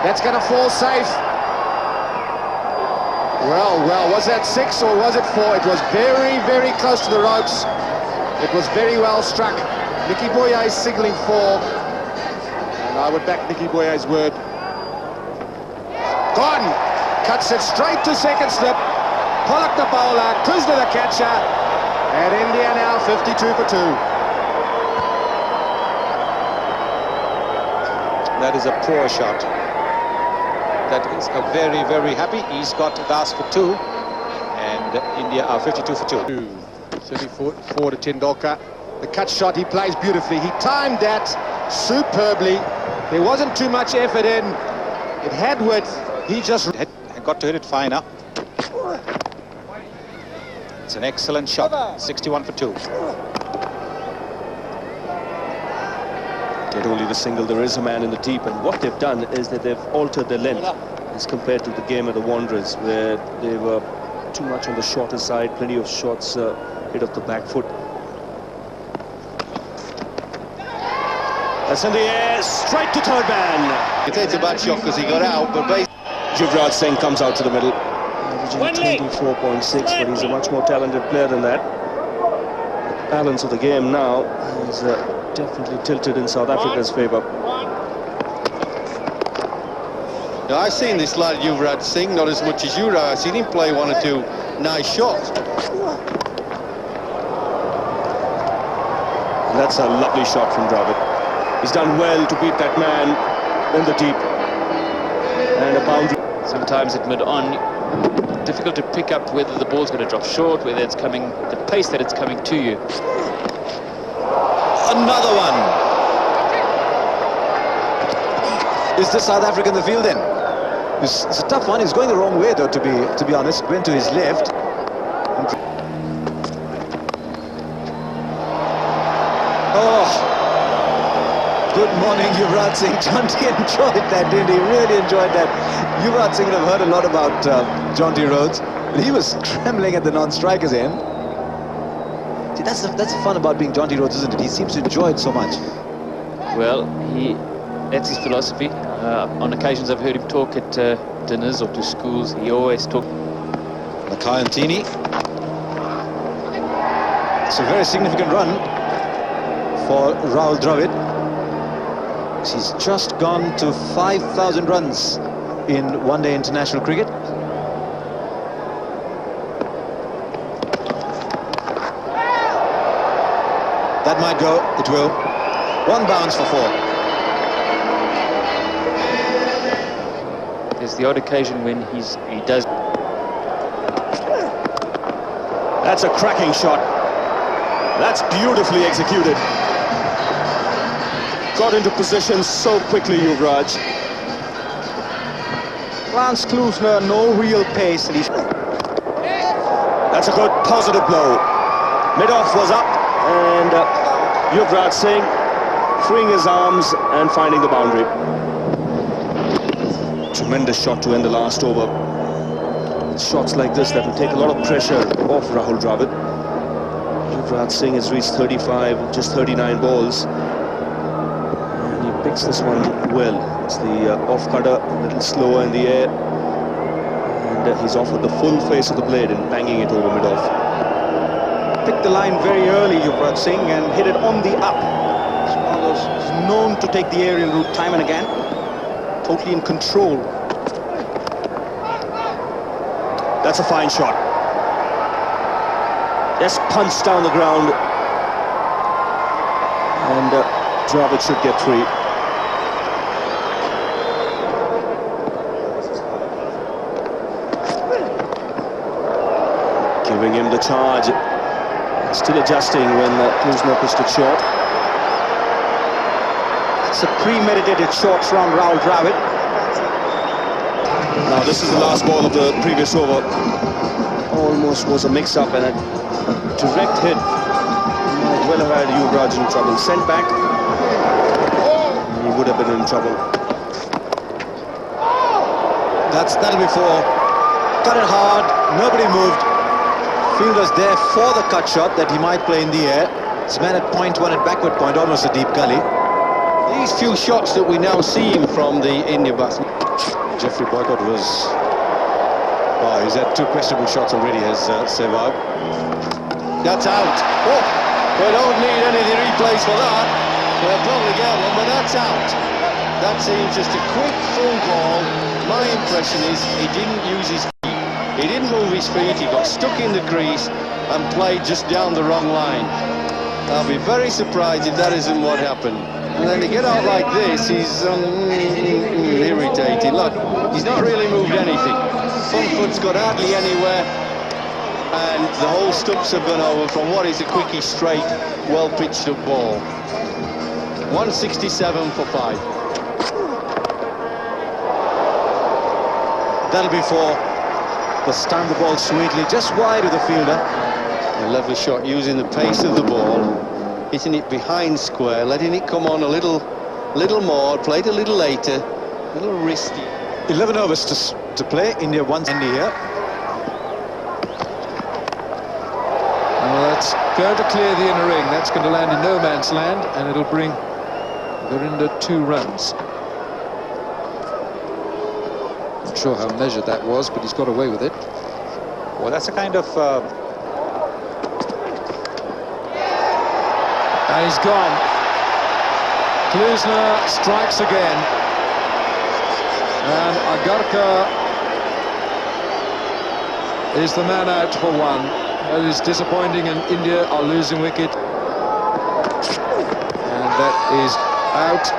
That's going to fall safe. Well, was that 6 or was it 4? It was very, very close to the ropes. It was very well struck. Nicky Boyer is signalling 4. And I would back Nicky Boyer's word. Gone! Cuts it straight to second slip. Pollock the bowler, Krishna the catcher. And India now 52 for 2. That is a poor shot. That is a very, very happy. He's got last for 2. And India are 52 for 2. 34 to Tendulkar. The cut shot, he plays beautifully. He timed that superbly. There wasn't too much effort in. It had width. He just got to hit it finer. It's an excellent shot. 61 for 2. Get only the single. There is a man in the deep, and what they've done is that they've altered their length as compared to the game of the Wanderers, where they were too much on the shorter side. Plenty of shots hit off the back foot. That's in the air, straight to third man. It's a bad shot because he got out, but basically Yuvraj Singh comes out to the middle, averaging 24.6, but he's a much more talented player than that. The balance of the game now is definitely tilted in South Africa's favour. Now, I've seen this lad Yuvraj Singh, not as much as you, I've seen him play 1 or 2 nice shots. And that's a lovely shot from Dravid. He's done well to beat that man in the deep. And a boundary. Sometimes at mid-on, difficult to pick up whether the ball's going to drop short, whether it's coming, the pace that it's coming to you. Another one. Is the South Africa in the field then? It's a tough one. He's going the wrong way though, to be honest. Went to his left. Oh, good morning, Yuvraj Singh. Jonty enjoyed that, didn't he? Really enjoyed that. Yuvraj Singh would have heard a lot about Jonty Rhodes, but he was trembling at the non-striker's end. See, that's the fun about being Jonty Rhodes, isn't it? He seems to enjoy it so much. Well, that's his philosophy. On occasions I've heard him talk at dinners or to schools. He always talks. Mackay Ntini. It's a very significant run for Rahul Dravid. He's just gone to 5,000 runs in one-day international cricket. That might go, it will. 1 bounce for 4. There's the odd occasion when he does. That's a cracking shot. That's beautifully executed. Got into position so quickly, Yuvraj. Lance Klusener, no real pace. And That's a good positive blow. Mid-off was up, and Yuvraj Singh freeing his arms and finding the boundary. Tremendous shot to end the last over. It's shots like this that will take a lot of pressure off Rahul Dravid. Yuvraj Singh has reached 35, just 39 balls. And he picks this one well. It's the off-cutter, a little slower in the air. And he's offered the full face of the blade and banging it over mid-off. picked the line very early, Yuvraj Singh, and hit it on the up. He's one of those who's known to take the aerial route time and again. Totally in control. That's a fine shot. Just punched down the ground. And Dravid should get 3. Giving him the charge. Still adjusting when Klusener pushed it short. It's a premeditated shot from Rahul Dravid. Now this is the last ball of the previous over. Almost was a mix-up and a direct hit. Might well have had Yuvraj in trouble. Sent back. He would have been in trouble. That'll be 4. Cut it hard. Nobody moved. Fielders there for the cut shot that he might play in the air. It's man at point 1 at backward point, almost a deep gully. these few shots that we now see him from the India batsman. Jeffrey Boycott was... Oh, he's had two questionable shots already, as Sehwag. That's out. Oh, we don't need any replays for that. We'll probably get one, but that's out. That seems just a quick full ball. My impression is he didn't use his feet. He didn't move his feet. He got stuck in the crease and played just down the wrong line. I'll be very surprised if that isn't what happened. And then to get out like this, he's irritating. Look, he's not really moved anything. Front foot's got hardly anywhere, and the whole stumps have gone over from what is a quickie straight, well-pitched up ball. 167 for 5. That'll be 4. They stand the ball sweetly, just wide of the fielder. A lovely shot using the pace of the ball, hitting it behind square, letting it come on a little more, played a little later, a little risky. 11 overs to play. India wants India here. Well, that's going to clear the inner ring. That's going to land in no man's land, and it'll bring Gurinder 2 runs. Not sure how measured that was, but he's got away with it. Well, that's a kind of... And he's gone. Klusner strikes again. And Agarkar is the man out for 1. That is disappointing, and India are losing wicket. And that is out.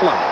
Plumb.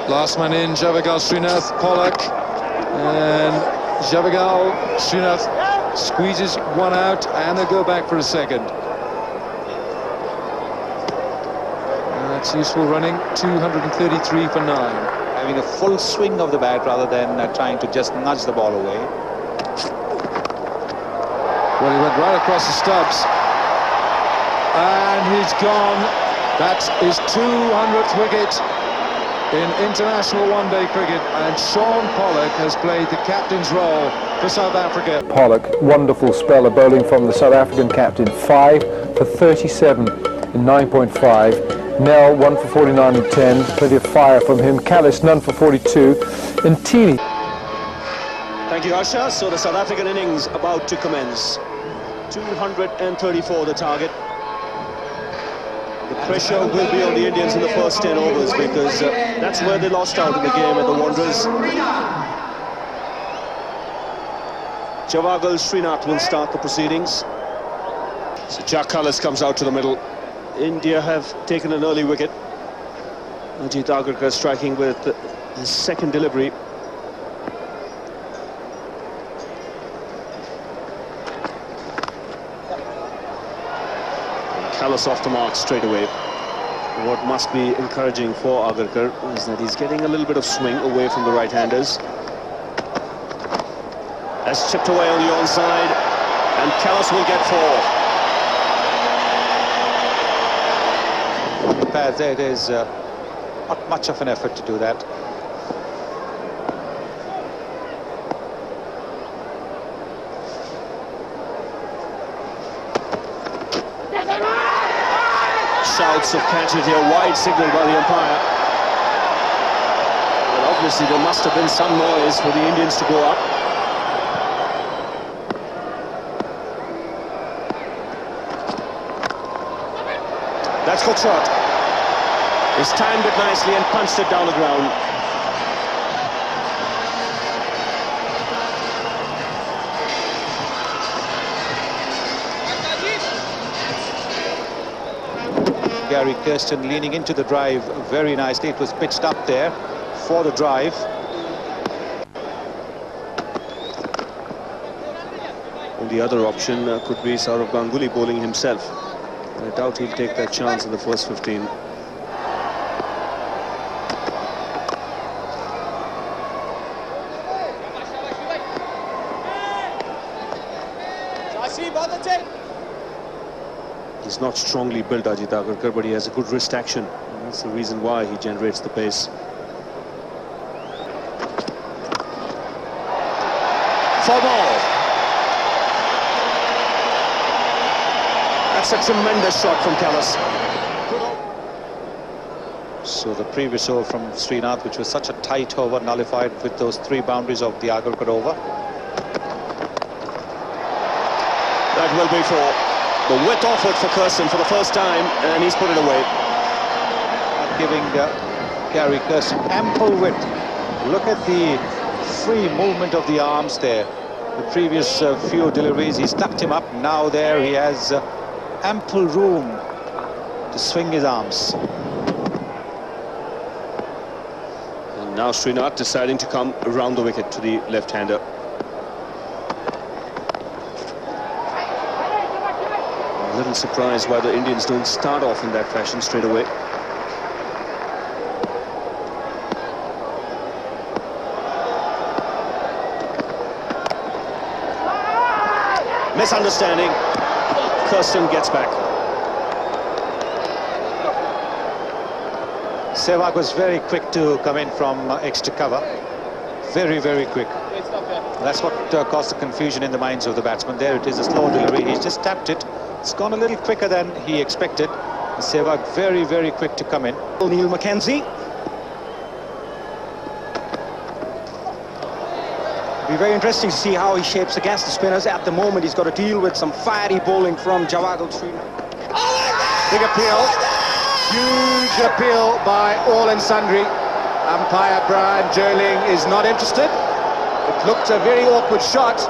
Last man in, Javagal Srinath, Pollock, and Javagal Srinath squeezes 1 out, and they go back for a second. And that's useful running, 233 for 9. having a full swing of the bat rather than trying to just nudge the ball away. Well, he went right across the stumps, and he's gone. That's his 200th wicket in international one-day cricket, and Shaun Pollock has played the captain's role for South Africa. Pollock, wonderful spell of bowling from the South African captain. 5 for 37 in 9.5. Nell, 1 for 49 in 10. Plenty of fire from him. Kallis, none for 42. And Teeny. Thank you, Harsha. So the South African innings about to commence. 234 the target. The pressure will be on the Indians in the first 10 overs because that's where they lost out in the game at the Wanderers. Javagal Srinath will start the proceedings. So Jack Kallis comes out to the middle. India have taken an early wicket. Ajit Agarkar striking with his second delivery. Kallis off the mark straight away. What must be encouraging for Agarkar is that he's getting a little bit of swing away from the right-handers. Has chipped away on the onside, and Kallis will get 4. There's not much of an effort to do that. Shouts of catch it here, wide signal by the umpire. Well, obviously there must have been some noise for the Indians to go up. That's good shot. He's timed it nicely and punched it down the ground. Gary Kirsten leaning into the drive very nicely. It was pitched up there for the drive. The other option could be Sourav Ganguly bowling himself. I doubt he'll take that chance in the first 15. He's not strongly built, Ajit Agarkar, but he has a good wrist action. And that's the reason why he generates the pace. For ball. That's a tremendous shot from Callis. So the previous over from Srinath, which was such a tight over, nullified with those 3 boundaries of the Agarkar over. That will be for the width offered for Kirsten for the first time, and he's put it away. Giving Gary Kirsten ample width. Look at the free movement of the arms there. The previous few deliveries, he's tucked him up. Now there he has ample room to swing his arms. And now Srinath deciding to come around the wicket to the left-hander. A little surprised why the Indians don't start off in that fashion straight away. Misunderstanding. Kirsten gets back. Sehwag was very quick to come in from extra cover. Very, very quick. That's what caused the confusion in the minds of the batsman. There it is, a slow delivery. He's just tapped it. It's gone a little quicker than he expected. Sehwag very, very quick to come in. Neil Mackenzie. It'll be very interesting to see how he shapes against the spinners. At the moment, he's got to deal with some fiery bowling from Javagal Srinath. Big appeal. Huge appeal by all and sundry. Umpire Brian Jerling is not interested. It looked a very awkward shot.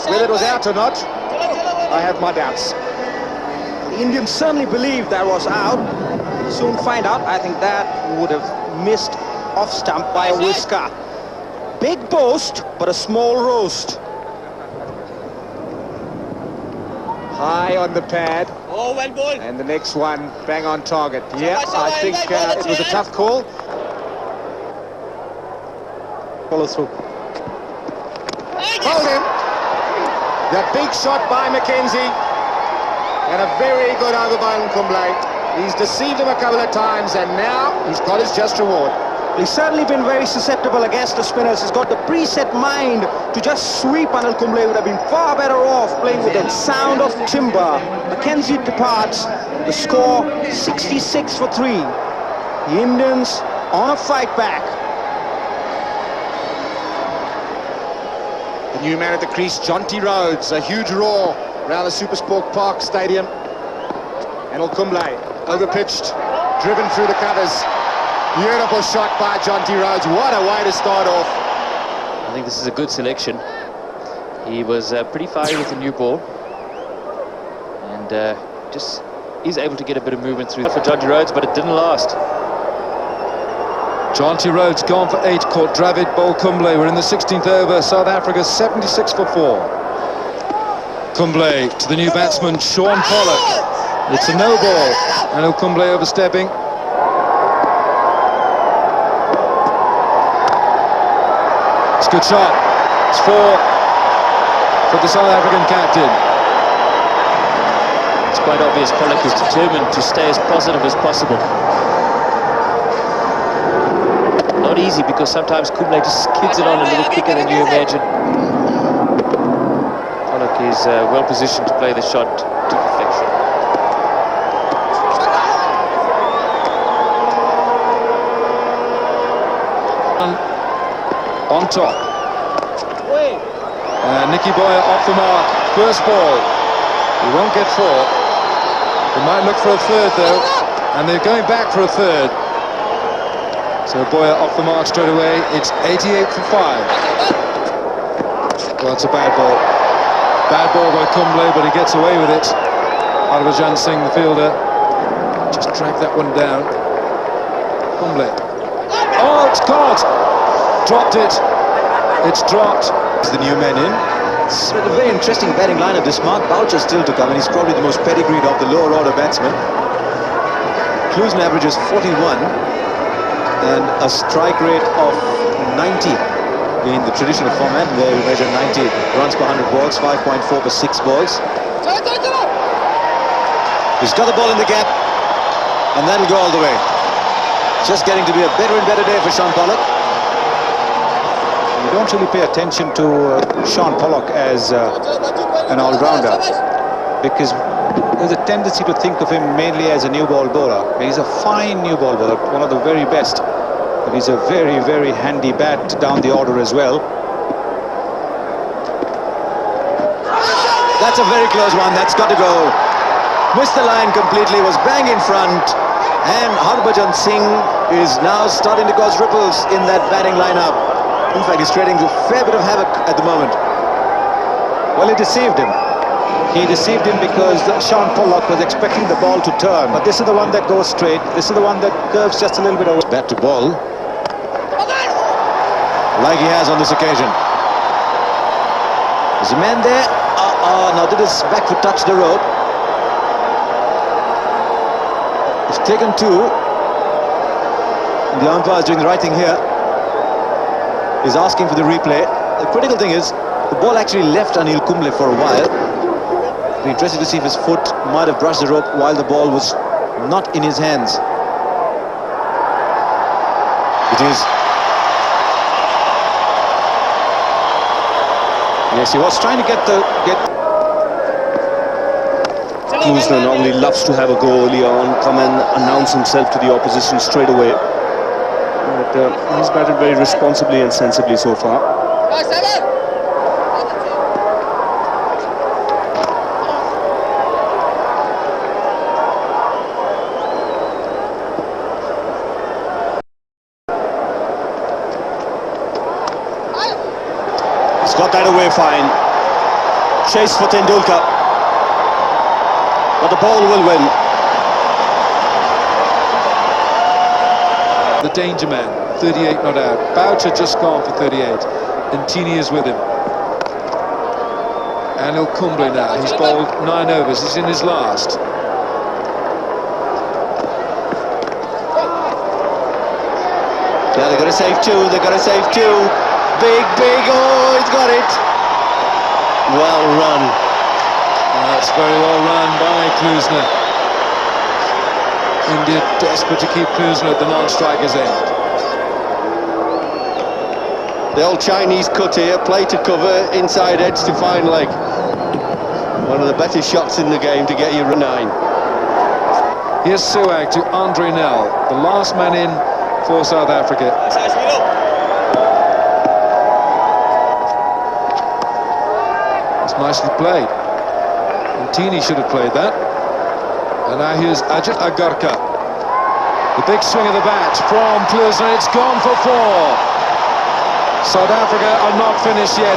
Whether it was out or not, I have my doubts. The Indians certainly believed that was out. Soon find out. I think that would have missed off stump by a whisker. Big boast, but a small roast. High on the pad. Oh, well bowled. And the next one, bang on target. Yeah, I think it was a tough call. Follow through. Hold him. That big shot by Mackenzie. And a very good over by Kumble. He's deceived him a couple of times, and now he's got his just reward. He's certainly been very susceptible against the spinners. He's got the preset mind to just sweep. Anil Kumble would have been far better off playing with that sound of timber. Mackenzie departs. The score 66 for 3. The Indians on a fight back. The new man at the crease, Jonty Rhodes. A huge roar around the Supersport Park Stadium. Anil Kumble overpitched, driven through the covers. Beautiful shot by Jonty Rhodes. What a way to start off. I think this is a good selection. He was pretty fiery with the new ball, and just is able to get a bit of movement through for Jonty Rhodes, but it didn't last. Jonty Rhodes gone for 8, caught Dravid Bol Kumble. We're in the 16th over. South Africa 76 for 4. Kumble to the new batsman Sean Pollock. It's a no ball. Anil Kumble overstepping. It's a good shot. It's 4 for the South African captain. It's quite obvious Pollock is determined to stay as positive as possible. Not easy, because sometimes Kumble just skids it on a little quicker than you imagine. Pollock is well positioned to play the shot to perfection. On top. Nicky Boyer off the mark. First ball. He won't get 4. They might look for a third though, and they're going back for a third. So Boyer off the mark straight away. It's 88 for 5. Well, it's a bad ball. Bad ball by Kumble, but he gets away with it. Harbhajan Singh, the fielder, just dragged that one down. Kumble. Oh, it's caught! Dropped it. It's dropped. The new men in. It's a very interesting batting lineup. This Mark Boucher still to come, and he's probably the most pedigreed of the lower order batsmen. Clusen averages 41 and a strike rate of 90 in the traditional format, where we measure 90 runs per 100 balls, 5.4 per 6 balls. He's got the ball in the gap, and that'll go all the way. Just getting to be a better and better day for Sean Pollock. You don't really pay attention to Sean Pollock as an all-rounder, because There's a tendency to think of him mainly as a new ball bowler. He's a fine new ball bowler, one of the very best. But he's a very, very handy bat down the order as well. That's a very close one. That's got to go. Missed the line completely, was bang in front. And Harbhajan Singh is now starting to cause ripples in that batting lineup. In fact, he's creating a fair bit of havoc at the moment. Well, he deceived him. He deceived him because Sean Pollock was expecting the ball to turn. But this is the one that goes straight. This is the one that curves just a little bit away. Bat to ball. Like he has on this occasion. There's a man there. Now did his back foot touch the rope? He's taken two. The umpire is doing the right thing here. He's asking for the replay. The critical thing is, the ball actually left Anil Kumble for a while. Be interested to see if his foot might have brushed the rope while the ball was not in his hands. It is. Yes, he was trying to get. Klusener normally loves to have a go early on, come and announce himself to the opposition straight away. But he's batted very responsibly and sensibly so far. He's got that away fine. Chase for Tendulkar. But the ball will win. The danger man, 38 not out. Boucher just gone for 38. And Tini is with him. Anil Kumble now. He's bowled 9 overs. He's in his last. Yeah, they've got to save two. They've got to save two. Big. Oh, he's got it. Well run. That's very well run by Klusener. India desperate to keep Klusener at the non-striker's end. The old Chinese cut here, play to cover, inside edge to fine leg. One of the better shots in the game to get you 9. Here's Sehwag to Andre Nel, the last man in for South Africa. It's nicely played. And Tini should have played that. And now here's Ajit Agarkar. The big swing of the bat from Klusener. It's gone for 4. South Africa are not finished yet.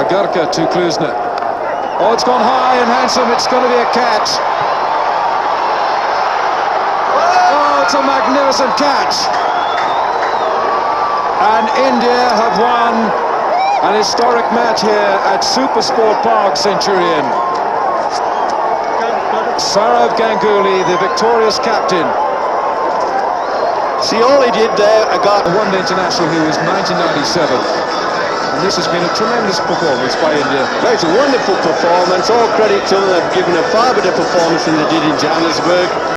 Agarkar to Klusener. Oh, it's gone high and handsome. It's going to be a catch. Oh, it's a magnificent catch. And India have won an historic match here at Supersport Park, Centurion. Sourav Ganguly, the victorious captain. See, all he did there, Won the international here was 1997. And this has been a tremendous performance by India. It's a wonderful performance. All credit to them. They've given a far better performance than they did in Johannesburg.